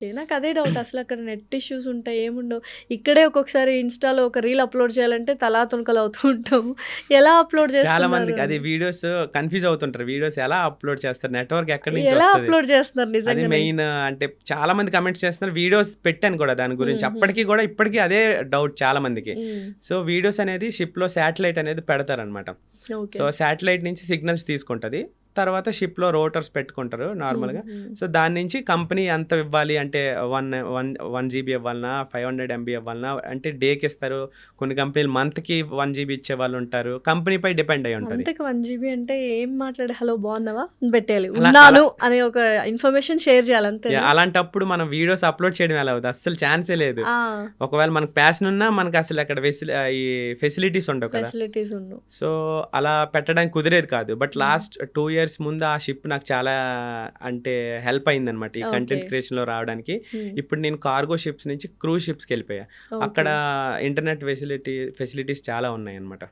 నాకు అదే డౌట్ అసలు అక్కడ నెట్ ఇష్యూస్ ఉంటాయి ఏముండవు. ఇక్కడే ఒక్కొక్కసారి ఇన్‌స్టాలో ఒక రీల్ అప్‌లోడ్ చేయాలంటే తలా తునకలు అవుతూ ఉంటాము. ఎలా అప్‌లోడ్ చాలా చేస్తున్నారు మందికి అది అని. వీడియోస్ కన్‌ఫ్యూజ్ అవుతుంటారు. వీడియోస్ ఎలా అప్‌లోడ్ చేస్తారు? నెట్‌వర్క్ ఎక్కడి నుంచి ఎలా వస్తది? అప్‌లోడ్ చేస్తున్నారు అది నిజంగానే? మెయిన్ అంటే చాలా మంది కమెంట్స్ చేస్తున్నారు. వీడియోస్ పెట్టాను కూడా దాని గురించి. హ్మ్. హ్మ్. అప్పటికి కూడా ఇప్పటికి అదే డౌట్ చాలా మందికి. హ్మ్. సో, వీడియోస్ అనేది షిప్‌లో శాటిలైట్ అనేది పెడతారనమాట. ఓకే. సో, శాటిలైట్ నుంచి సిగ్నల్స్ తీసుకుంటది. తర్వాత షిప్‌లో రోటర్స్ పెట్టుకుంటారు హ్మ్. నార్మల్‌గా. హ్మ్. సో, దాని నుంచి కంపెనీ ఎంత ఇవ్వాలి అంటే 1 జీబీ ఇవ్వాలనా? 500 ఎంబీ ఇవ్వాలనా? అంటే డేకి ఇస్తారు. కొన్ని కంపెనీలు మంత్‌కి 1 జీబీ ఇచ్చేవాళ్ళుంటారు. కంపెనీపై డిపెండ్ అయ్యి ఉంటది. మంత్‌కి 1 జీబీ అంటే ఏం మాట్లాడి హలో బాగున్నావా? అని పెట్టేయాలి. అలా అలా ఉన్నాను అనే ఒక ఇన్ఫర్మేషన్ షేర్ చేయాలి అంతేనా? అలాంటప్పుడు మనం వీడియోస్ అప్‌లోడ్ చేయడం ఎలా అవుద్ది? అస్సలు ఛాన్సే లేదు. ఆ! ఒకవేళ మనకు ప్యాషన్ ఉన్నా మనకసలు అక్కడ ఈ ఫెసిలిటీస్ ఉండవు కదా! ఫెసిలిటీస్ ఉండవు. సో, అలా పెట్టడానికి కుదిరేది కాదు. బట్ హ్మ్. లాస్ట్ 2 ఇయర్స్ ముందు ఆ షిప్ నాకు చాలా అంటే హెల్ప్ అయిందనమాట. ఈ ఓకే. కంటెంట్ క్రియేషన్‌లో రావడానికి. హ్మ్. ఇప్పుడు నేను కార్గో షిప్స్ నుంచి క్రూజ్ షిప్స్‌కెళ్ళిపోయా. ఓకే. అక్కడ ఇంటర్నెట్ ఫెసిలిటీస్ చాలా ఉన్నాయన్నమాట.